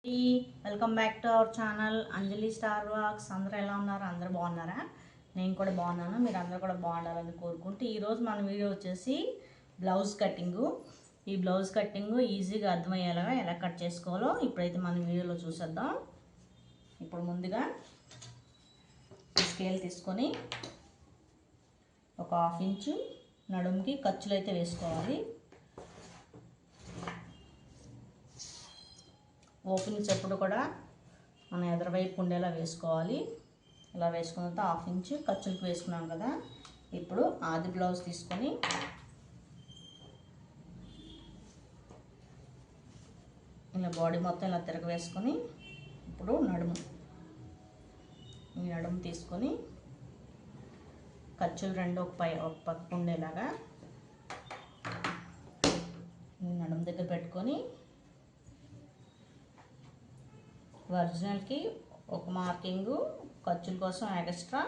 Welcome back to our channel Anjali star vlogs. అందరూ ఎలా ఉన్నారు? అందరూ బాగున్నారా? నేను కూడా బాగున్నాను. మీరు అందరూ కూడా బాగుండాలని కోరుకుంటూ ఈరోజు మన వీడియో వచ్చేసి బ్లౌజ్ కటింగు. ఈ బ్లౌజ్ కటింగు ఈజీగా అర్థమయ్యేలాగా ఎలా కట్ చేసుకోవాలో ఇప్పుడైతే మన వీడియోలో చూసేద్దాం. ఇప్పుడు ముందుగా స్కేల్ తీసుకొని ఒక 1/2 ఇంచు నడుముకి ఖర్చులు అయితే వేసుకోవాలి. ఓపెనింగ్స్ ఎప్పుడు కూడా మనం ఎదరవైపు ఉండేలా వేసుకోవాలి. ఇలా వేసుకున్న తర్వాత 1/2 ఇంచు ఖర్చులకు వేసుకున్నాం కదా. ఇప్పుడు ఆది బ్లౌజ్ తీసుకొని ఇలా బాడీ మొత్తం ఇలా తిరగవేసుకొని ఇప్పుడు ఈ నడుము తీసుకొని ఖర్చులు రెండు ఒక పక్క ఉండేలాగా ఈ నడుము దగ్గర పెట్టుకొని ఒరిజినల్కి ఒక మార్కింగు ఖర్చుల కోసం ఎక్స్ట్రా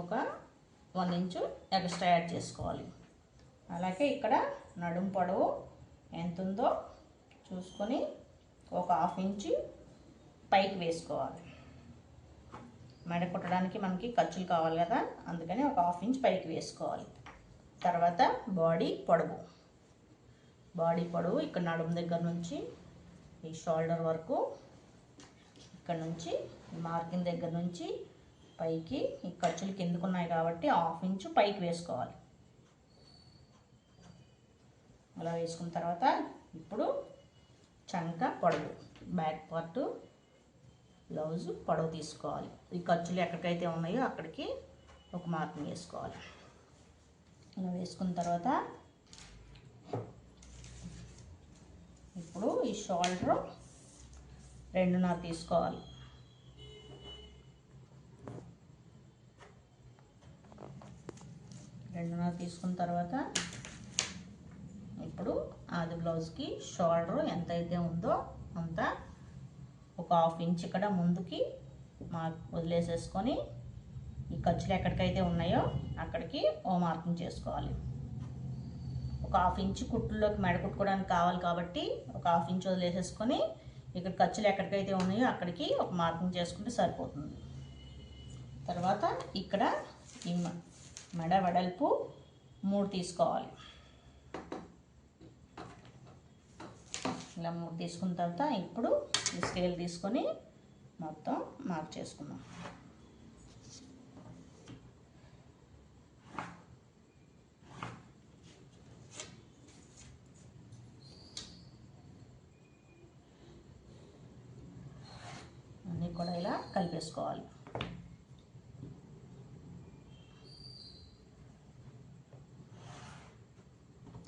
ఒక 1 ఇంచు ఎక్స్ట్రా యాడ్ చేసుకోవాలి. అలాగే ఇక్కడ నడుము పొడవు ఎంత ఉందో చూసుకొని ఒక 1/2 ఇంచు పైకి వేసుకోవాలి. మెడ కుట్టడానికి మనకి ఖర్చులు కావాలి కదా, అందుకని ఒక 1/2 ఇంచు పైకి వేసుకోవాలి. తర్వాత బాడీ పొడవు ఇక్కడ నడుము దగ్గర నుంచి ఈ షోల్డర్ వరకు, ఇక్కడ నుంచి మార్కింగ్ దగ్గర నుంచి పైకి ఈ ఖర్చులు కిందకు ఉన్నాయి కాబట్టి 1/2 ఇంచు పైకి వేసుకోవాలి. అలా వేసుకున్న తర్వాత ఇప్పుడు చంక పొడవు, బ్యాక్ పార్ట్ బ్లౌజు పొడవు తీసుకోవాలి. ఈ ఖర్చులు ఎక్కడికైతే ఉన్నాయో అక్కడికి ఒక మార్కింగ్ వేసుకోవాలి. అలా వేసుకున్న తర్వాత ఇప్పుడు ఈ షోల్డర్ 2.5 తీసుకోవాలి. తీసుకున్న తర్వాత ఇప్పుడు ఆది బ్లౌజ్కి షోల్డర్ ఎంతైతే ఉందో అంత ఒక 1/2 ఇంచ్ ఇక్కడ ముందుకి వదిలేసేసుకొని ఈ ఖర్చులు ఎక్కడికైతే ఉన్నాయో అక్కడికి ఓ మార్కింగ్ చేసుకోవాలి. ఒక 1/2 ఇంచ్ కుట్టుల్లోకి మెడ కుట్టుకోవడానికి కావాలి కాబట్టి ఒక 1/2 ఇంచ్ వదిలేసేసుకొని ఇక్కడ ఖర్చులు ఎక్కడికైతే ఉన్నాయో అక్కడికి ఒక మార్కింగ్ చేసుకుంటే సరిపోతుంది. తర్వాత ఇక్కడ ఈ మెడ వెడల్పు 3 తీసుకోవాలి. ఇలా 3 తీసుకున్న తర్వాత ఇప్పుడు ఈ స్కేల్ తీసుకొని మొత్తం మార్క్ చేసుకుందాం. అన్నీ కూడా ఇలా కలిపేసుకోవాలి.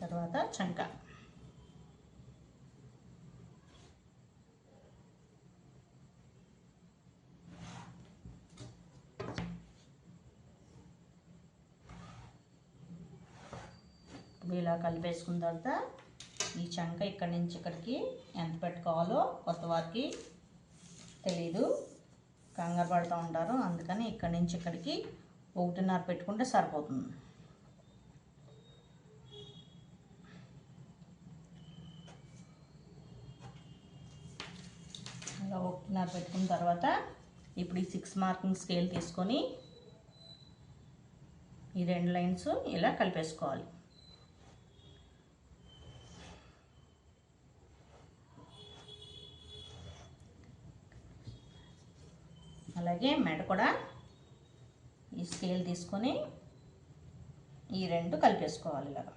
తర్వాత చంక, ఇలా కలిపేసుకున్న తర్వాత ఈ చంక ఇక్కడి నుంచి ఇక్కడికి ఎంత పెట్టుకోవాలో కొత్త వారికి తెలీదు, కంగారు పడుతూ ఉంటారు. అందుకని ఇక్కడి నుంచి ఇక్కడికి 1.5 పెట్టుకుంటే సరిపోతుంది. ఇలా 1.5 పెట్టుకున్న తర్వాత ఇప్పుడు ఈ 6 మార్కింగ్ స్కేల్ తీసుకొని ఈ 2 లైన్స్ ఇలా కలిపేసుకోవాలి. అలాగే మెడ కూడా ఈ స్కేల్ తీసుకొని ఈ 2 కలిపేసుకోవాలి. ఇలాగా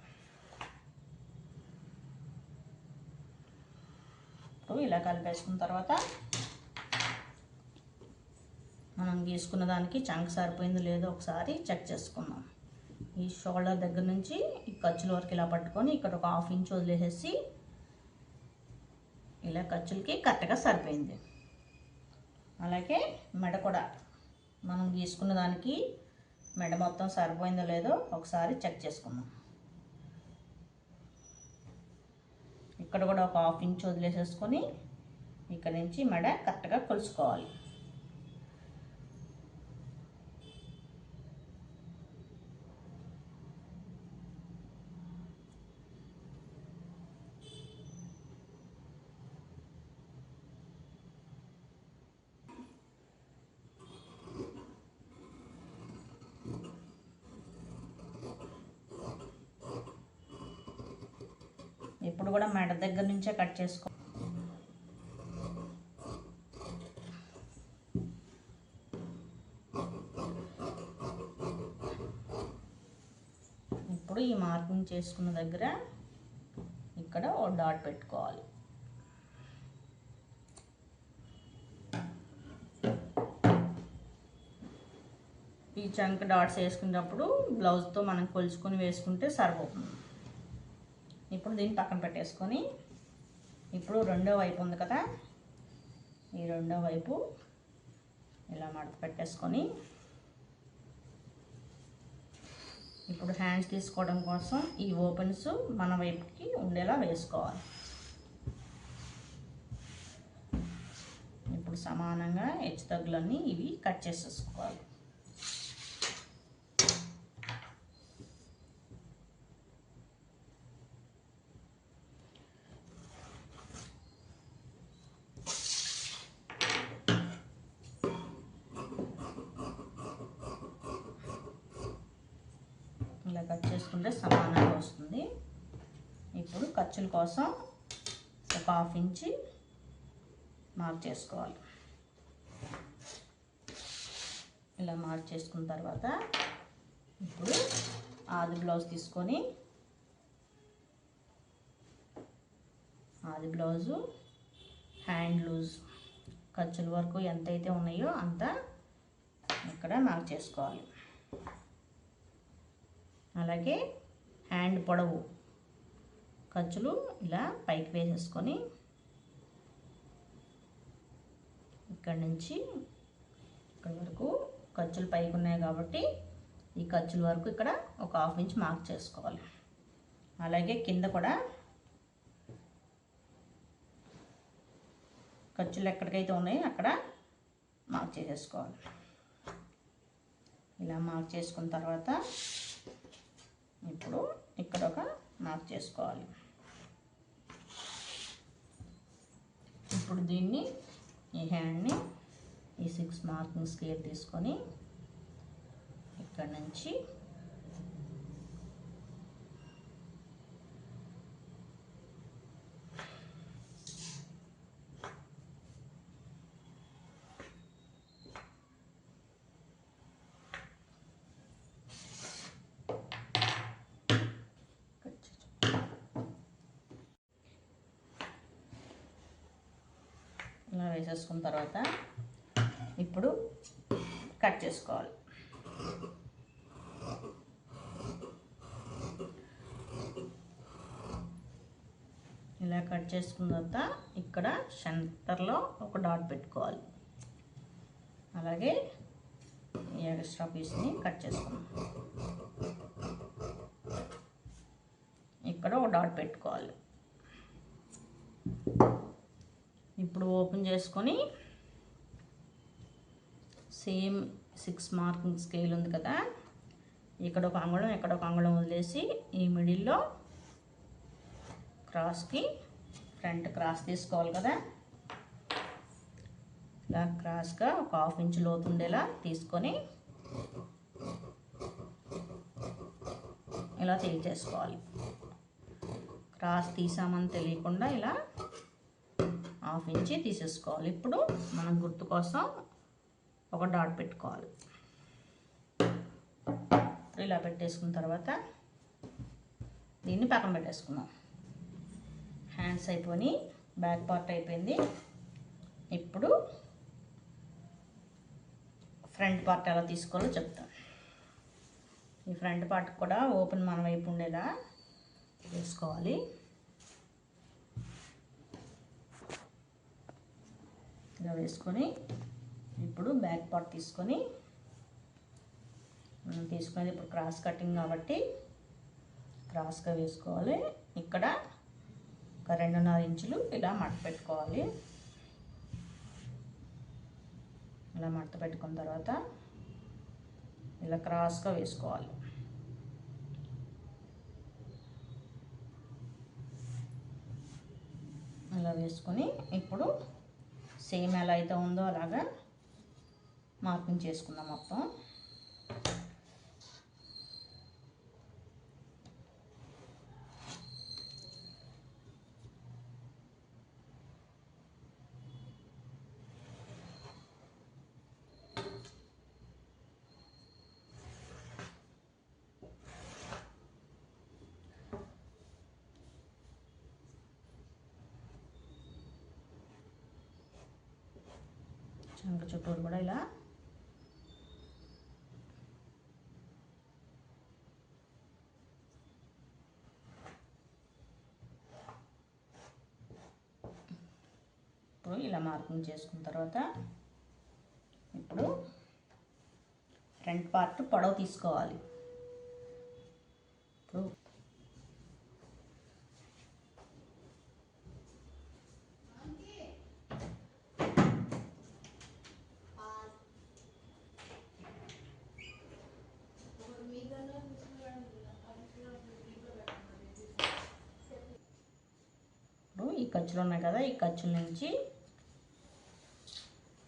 ఇలా కలిపేసుకున్న తర్వాత మనం గీసుకున్న దానికి చంక సరిపోయిందో లేదో ఒకసారి చెక్ చేసుకుందాం. ఈ షోల్డర్ దగ్గర నుంచి ఈ ఖర్చుల వరకు ఇలా పట్టుకొని ఇక్కడ ఒక 1/2 ఇంచ్ వదిలేసేసి ఇలా ఖర్చులకి కరెక్ట్గా సరిపోయింది. అలాగే మెడ కూడా మనం గీసుకున్న దానికి మెడ మొత్తం సరిపోయిందో లేదో ఒకసారి చెక్ చేసుకుందాం. ఇక్కడ కూడా ఒక 1/2 ఇంచ్ వదిలేసేసుకొని ఇక్కడ నుంచి మెడ కరెక్ట్గా కొలుసుకోవాలి. కూడా మెడ దగ్గర నుంచే కట్ చేసుకో. ఇప్పుడు ఈ మార్కింగ్ చేసుకున్న దగ్గర ఇక్కడ ఓ డాట్ పెట్టుకోవాలి. ఈ చంక్ డాట్స్ వేసుకున్నప్పుడు బ్లౌజ్తో మనం కొలుచుకొని వేసుకుంటే సరిపోతుంది. ఇప్పుడు దీన్ని పక్కన పెట్టేసుకొని ఇప్పుడు రెండో వైపు ఉంది కదా, ఈ రెండో వైపు ఇలా మడత పెట్టేసుకొని ఇప్పుడు హ్యాండ్స్ తీసుకోవడం కోసం ఈ ఓపెన్స్ మన వైపుకి ఉండేలా వేసుకోవాలి. ఇప్పుడు సమానంగా హెచ్చు తగ్గులన్నీ ఇవి కట్ చేసేసుకోవాలి. ఇలా కట్ చేసుకుంటే సమానంగా వస్తుంది. ఇప్పుడు ఖర్చుల కోసం ఒక 1/2 ఇంచి మార్క్ చేసుకోవాలి. ఇలా మార్క్ చేసుకున్న తర్వాత ఇప్పుడు ఆది బ్లౌజ్ తీసుకొని ఆది బ్లౌజు హ్యాండ్ లూజ్ ఖర్చుల వరకు ఎంతైతే ఉన్నాయో అంత ఇక్కడ మార్క్ చేసుకోవాలి. అలాగే హ్యాండ్ పొడవు ఖర్చులు ఇలా పైకి వేసేసుకొని ఇక్కడ నుంచి ఇక్కడ వరకు ఖర్చులు పైకి ఉన్నాయి కాబట్టి ఈ ఖర్చుల వరకు ఇక్కడ ఒక 1/2 ఇంచ్ మార్క్ చేసుకోవాలి. అలాగే కింద కూడా ఖర్చులు ఎక్కడికైతే ఉన్నాయో అక్కడ మార్క్ చేసేసుకోవాలి. ఇలా మార్క్ చేసుకున్న తర్వాత ఇప్పుడు ఇక్కడ ఒక మార్క్ చేసుకోవాలి. ఇప్పుడు దీన్ని ఈ హ్యాండ్ని ఈ 6 మార్కింగ్ స్కేల్ తీసుకొని ఇక్కడ నుంచి ఇలా వేసేసుకున్న తర్వాత ఇప్పుడు కట్ చేసుకోవాలి. ఇలా కట్ చేసుకున్న తర్వాత ఇక్కడ సెంటర్లో ఒక డాట్ పెట్టుకోవాలి. అలాగే ఈ ఎక్స్ట్రా పీస్ని కట్ చేసుకుందాం. ఇక్కడ ఒక డాట్ పెట్టుకోవాలి. ఇప్పుడు ఓపెన్ చేసుకొని సేమ్ 6 మార్కింగ్ స్కేల్ ఉంది కదా, ఇక్కడ ఒక అంగుళం ఇక్కడ ఒక అంగుళం వదిలేసి ఈ మిడిల్లో క్రాస్కి ఫ్రంట్ క్రాస్ తీసుకోవాలి కదా, ఇలా క్రాస్గా ఒక 1/2 ఇంచ్ లోతు ఉండేలా తీసుకొని ఇలా తీసేసుకోవాలి. క్రాస్ తీసామని తెలియకుండా ఇలా 1/2 ఇంచ్ తీసేసుకోవాలి. ఇప్పుడు మనం గుర్తు కోసం ఒక డాట్ పెట్టుకోవాలి. ఇలా పెట్టేసుకున్న తర్వాత దీన్ని పక్కన పెట్టేసుకుందాం. హ్యాండ్స్ అయిపోయి బ్యాక్ పార్ట్ అయిపోయింది. ఇప్పుడు ఫ్రంట్ పార్ట్ ఎలా తీసుకోవాలో చెప్తాను. ఈ ఫ్రంట్ పార్ట్ కూడా ఓపెన్ మన వైపు ఉండేలా వేసుకోవాలి. ఇలా వేసుకొని ఇప్పుడు బ్యాక్ పార్ట్ తీసుకొని మనం తీసుకునేది ఇప్పుడు క్రాస్ కటింగ్ కాబట్టి క్రాస్గా వేసుకోవాలి. ఇక్కడ ఒక 2.5 ఇంచులు ఇలా మడత పెట్టుకోవాలి. ఇలా మడత పెట్టుకున్న తర్వాత ఇలా క్రాస్గా వేసుకోవాలి. ఇలా వేసుకొని ఇప్పుడు సేమ్ ఎలా అయితే ఉందో అలాగా మార్కింగ్ చేసుకుందాం మొత్తం. చంక చుట్టూరు కూడా ఇలా ఇప్పుడు ఇలా మార్కింగ్ చేసుకున్న తర్వాత ఇప్పుడు ఫ్రంట్ పార్ట్ పొడవు తీసుకోవాలి. ఇప్పుడు ఈ ఖర్చులు ఉన్నాయి కదా, ఈ ఖర్చుల నుంచి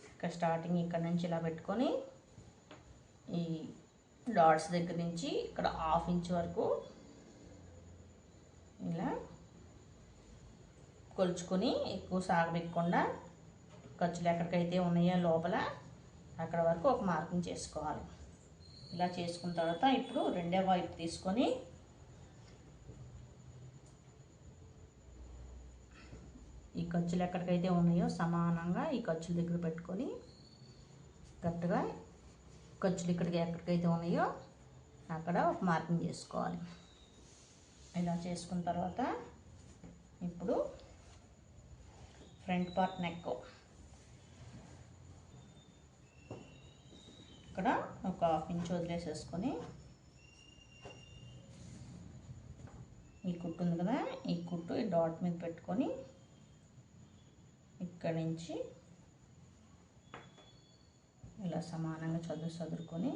ఇక్కడ స్టార్టింగ్ ఇక్కడ నుంచి ఇలా పెట్టుకొని ఈ డాట్స్ దగ్గర నుంచి ఇక్కడ 1/2 ఇంచ్ వరకు ఇలా కొలుచుకొని ఎక్కువ సాగబెట్టకుండా ఖర్చులు ఎక్కడికైతే ఉన్నాయో లోపల అక్కడ వరకు ఒక మార్కింగ్ చేసుకోవాలి. ఇలా చేసుకున్న తర్వాత ఇప్పుడు రెండో వైపు తీసుకొని ఈ ఖర్చులు ఎక్కడికైతే ఉన్నాయో సమానంగా ఈ ఖర్చుల దగ్గర పెట్టుకొని కరెక్ట్గా ఖర్చులు ఎక్కడికైతే ఉన్నాయో అక్కడ ఒక మార్కింగ్ చేసుకోవాలి. ఇలా చేసుకున్న తర్వాత ఇప్పుడు ఫ్రంట్ పార్ట్ నెక్ ఇక్కడ ఒక 1/2 ఇంచ్ వదిలేసేసుకొని ఈ కుట్టు ఉంది కదా, ఈ కుట్టు ఈ డాట్ మీద పెట్టుకొని ఇక్కడ నుంచి ఇలా సమానంగా చదురుకొని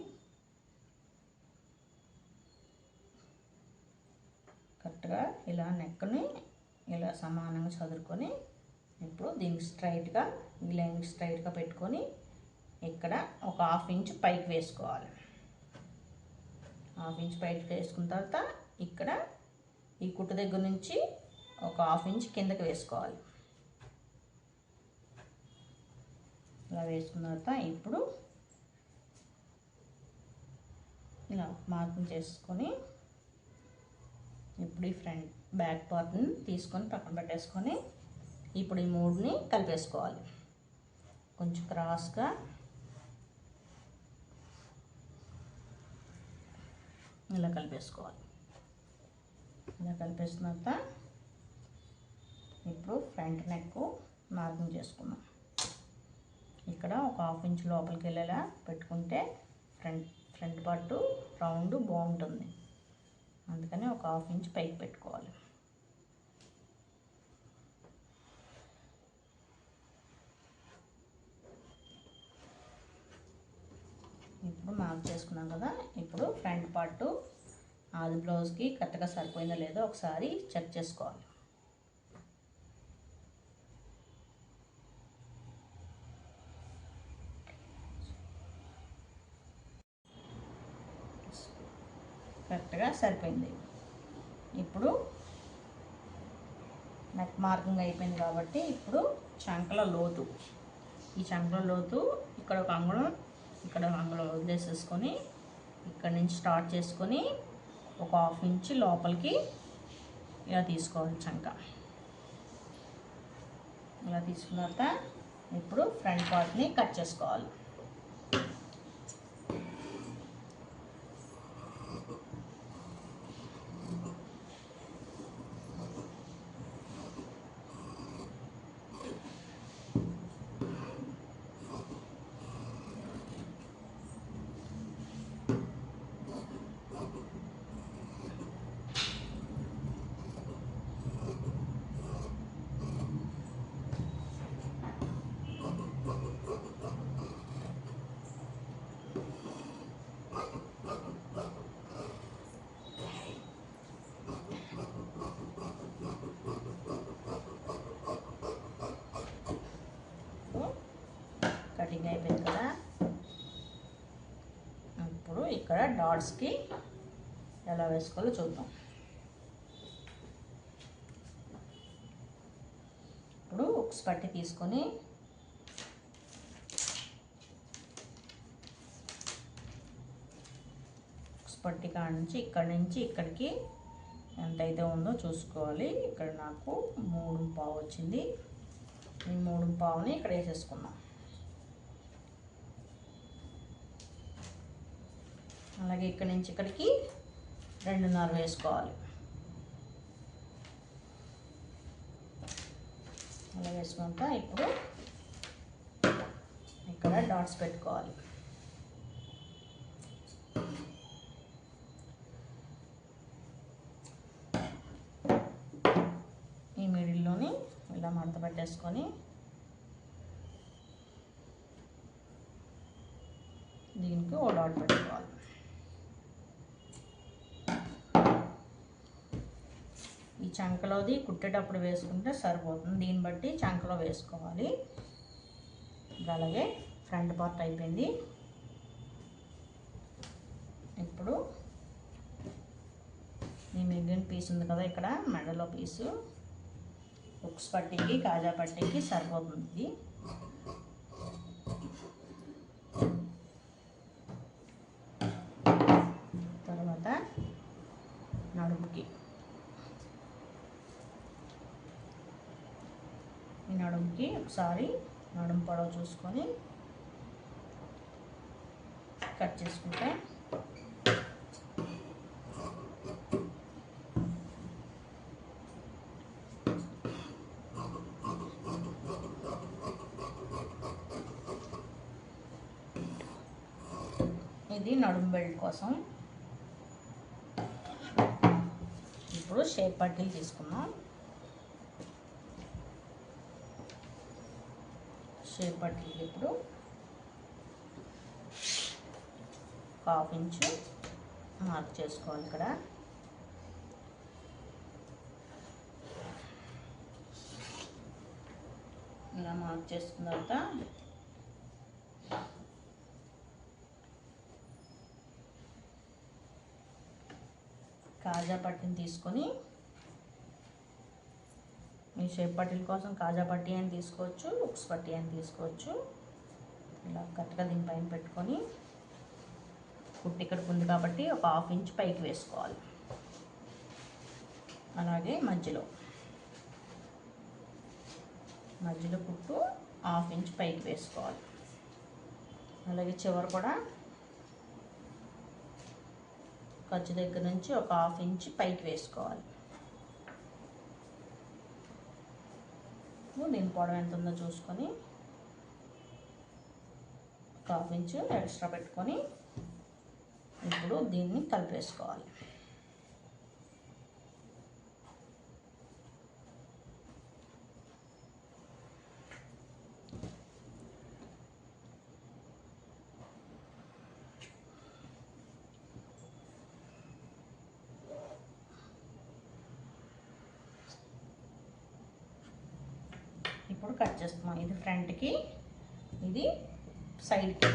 కరెక్ట్గా ఇలా నెక్ని ఇలా సమానంగా చదురుకొని ఇప్పుడు దీనికి స్ట్రైట్గా ఈ లైన్ స్ట్రైట్గా పెట్టుకొని ఇక్కడ ఒక 1/2 ఇంచ్ పైకి వేసుకోవాలి. 1/2 ఇంచ్ పైకి వేసుకున్న తర్వాత ఇక్కడ ఈ కుట్టు దగ్గర నుంచి ఒక 1/2 ఇంచ్ కిందకి వేసుకోవాలి. ఇలా వేసుకున్న తర్వాత ఇప్పుడు ఇలా మార్కింగ్ చేసుకొని ఇప్పుడు ఈ ఫ్రంట్ బ్యాక్ పార్ట్ని తీసుకొని పక్కన పెట్టేసుకొని ఇప్పుడు ఈ మూడుని కలిపేసుకోవాలి. కొంచెం క్రాస్గా ఇలా కలిపేసుకోవాలి. ఇలా కలిపేసిన తర్వాత ఇప్పుడు ఫ్రంట్ నెక్ మార్కింగ్ చేసుకుందాం. ఇక్కడ ఒక 1/2 ఇంచ్ లోపలికి వెళ్ళేలా పెట్టుకుంటే ఫ్రంట్ పార్ట్ రౌండ్ బాగుంటుంది. అందుకని ఒక 1/2 ఇంచ్ పైకి పెట్టుకోవాలి. ఇప్పుడు మార్క్ చేసుకున్నాం కదా, ఇప్పుడు ఫ్రంట్ పార్ట్ ఆది బ్లౌజ్కి కరెక్ట్గా సరిపోయిందో లేదో ఒకసారి చెక్ చేసుకోవాలి. కరెక్ట్గా సరిపోయింది. ఇప్పుడు నెక్ మార్కింగ్ అయిపోయింది కాబట్టి ఇప్పుడు చంకల లోతు, ఈ చంకల లోతు ఇక్కడ ఒక అంగుళం ఇక్కడ ఒక అంగుళం వదిలేసేసుకొని ఇక్కడ నుంచి స్టార్ట్ చేసుకొని ఒక 1/2 ఇంచ్ లోపలికి ఇలా తీసుకోవాలి. చంక ఇలా తీసుకున్న తర్వాత ఇప్పుడు ఫ్రంట్ పార్ట్ని కట్ చేసుకోవాలి. కటింగ్ అయిపోయింది కదా, ఇప్పుడు ఇక్కడ డాట్స్కి ఎలా వేసుకోవాలో చూద్దాం. ఇప్పుడు ఉక్స్ పట్టి తీసుకొని ఉక్స్ పట్టి కాడ నుంచి ఇక్కడికి ఎంతైతే ఉందో చూసుకోవాలి. ఇక్కడ నాకు 3 పావు వచ్చింది. ఈ 3 పావుని ఇక్కడ వేసేసుకున్నాం. అలాగే ఇక్కడి నుంచి ఇక్కడికి 2.5 వేసుకోవాలి. అలా వేసుకుంటా ఇప్పుడు ఇక్కడ డాట్స్ పెట్టుకోవాలి. ఈ మిడిల్లోని ఇలా మడత పెట్టేసుకొని దీనికి ఓ డాట్ పెట్టుకోవాలి. ఈ చంకలోది కుట్టేటప్పుడు వేసుకుంటే సరిపోతుంది, దీన్ని బట్టి చంకలో వేసుకోవాలి. అలాగే ఫ్రంట్ పార్ట్ అయిపోయింది. ఇప్పుడు ఈ మిగిలిన పీస్ ఉంది కదా, ఇక్కడ మెడలో పీసు ఉక్స్ పట్టీకి కాజా పట్టీకి సరిపోతుంది. తర్వాత నడుముకి, ఈ నడుముకి ఒకసారి నడుము పొడవు చూసుకొని కట్ చేసుకుంటే ఇది నడుము బెల్ట్ కోసం. ఇప్పుడు షేప్ పట్టీలు తీసుకుందాం. షేప్ పట్టీలు ఇప్పుడు 1/2 ఇంచు మార్క్ చేసుకోవాలి. ఇక్కడ ఇలా మార్క్ చేసుకున్న తర్వాత కాజా పట్టీని తీసుకొని, ఈ షేప్ పట్టీల కోసం కాజా పట్టీ అని తీసుకోవచ్చు, ఉక్స్ పట్టీ అని తీసుకోవచ్చు. ఇలా కరెక్ట్గా దీనిపైన పెట్టుకొని కుట్టు ఇక్కడికి ఉంది కాబట్టి ఒక 1/2 ఇంచ్ పైకి వేసుకోవాలి. అలాగే మధ్యలో కుట్టు 1/2 ఇంచ్ పైకి వేసుకోవాలి. అలాగే చివరి కూడా ఖర్చు దగ్గర నుంచి ఒక 1/2 ఇంచ్ పైకి వేసుకోవాలి. దీని పొడవు ఎంత ఉందో చూసుకొని 1/2 ఇంచ్ ఎక్స్ట్రా పెట్టుకొని ఇప్పుడు దీన్ని కలిపేసుకోవాలి. ఇప్పుడు కట్ చేస్తున్నాం. ఇది ఫ్రంట్కి, ఇది సైడ్కి.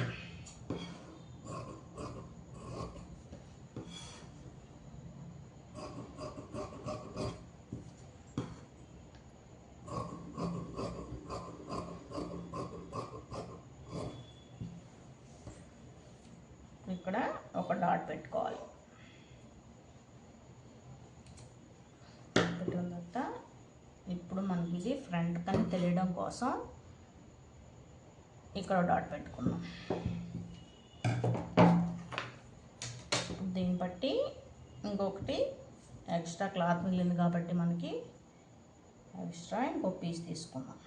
ఇక్కడ ఒక డాట్ పెట్టుకోవాలి. పెట్టుకున్న తర్వాత ఇప్పుడు మనకి ఇది ఫ్రంట్ కని తెలియడం కోసం ఇక్కడ డాట్ పెట్టుకున్నాం. దీన్ని బట్టి ఇంకొకటి ఎక్స్ట్రా క్లాత్ మిగిలింది కాబట్టి మనకి ఎక్స్ట్రా ఇంకో పీస్ తీసుకున్నాం.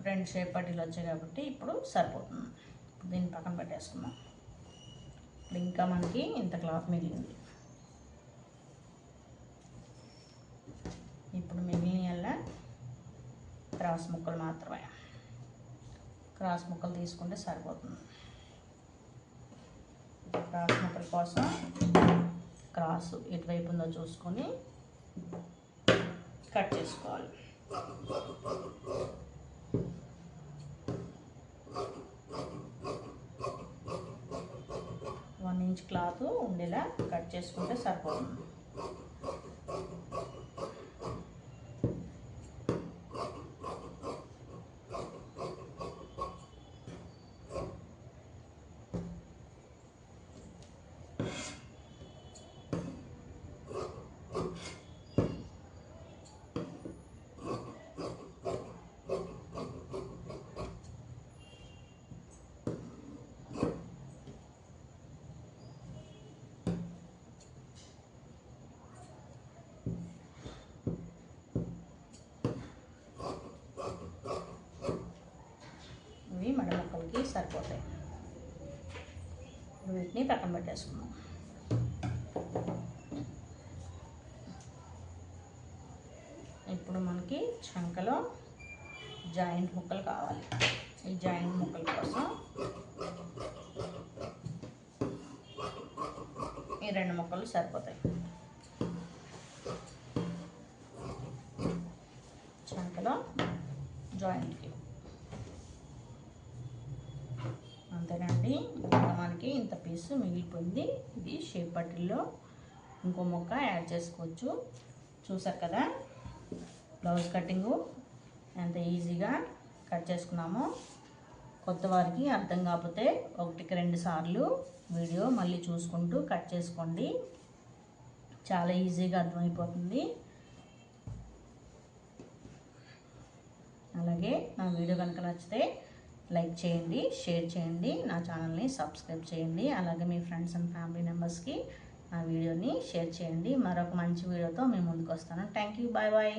రెండు షేప్ పట్టీలు వచ్చాయి కాబట్టి ఇప్పుడు సరిపోతుంది. దీన్ని పక్కన పెట్టేసుకుందాం. ఇంకా మనకి ఇంత క్లాత్ మిగిలింది. ఇప్పుడు మిగిలిన క్రాస్ ముక్కలు మాత్రమే, క్రాస్ ముక్కలు తీసుకుంటే సరిపోతుంది. క్రాస్ ముక్కల కోసం క్రాస్ ఎటువైపు ఉందో చూసుకొని కట్ చేసుకోవాలి. 1 ఇంచ్ క్లాత్ ఉండేలా కట్ చేసుకుంటే సరిపోతుంది. సరిపోతాయి. వీటిని పక్కన పెట్టేసుకున్నాం. ఇప్పుడు మనకి చంకలో జాయింట్ ముక్కలు కావాలి. ఈ జాయింట్ ముక్కల కోసం ఈ 2 ముక్కలు సరిపోతాయి. చంకలో జాయింట్కి అంతేనండి. ఇంకా మనకి ఇంత పీసు మిగిలిపోయింది. ఇది షేప్ పట్టీలో ఇంకో ముక్క యాడ్ చేసుకోవచ్చు. చూసారు కదా బ్లౌజ్ కటింగు ఎంత ఈజీగా కట్ చేసుకున్నామో. కొత్త వారికి అర్థం కాకపోతే 1కి 2 సార్లు వీడియో మళ్ళీ చూసుకుంటూ కట్ చేసుకోండి. చాలా ఈజీగా అర్థమైపోతుంది. అలాగే నా వీడియో కనుక నచ్చితే లైక్ చేయండి, షేర్ చేయండి, నా ఛానల్ని సబ్స్క్రైబ్ చేయండి. అలాగే మీ ఫ్రెండ్స్ అండ్ ఫ్యామిలీ మెంబర్స్కి నా వీడియోని షేర్ చేయండి. మరొక మంచి వీడియోతో మేము ముందుకు వస్తాను. Thank you. Bye bye.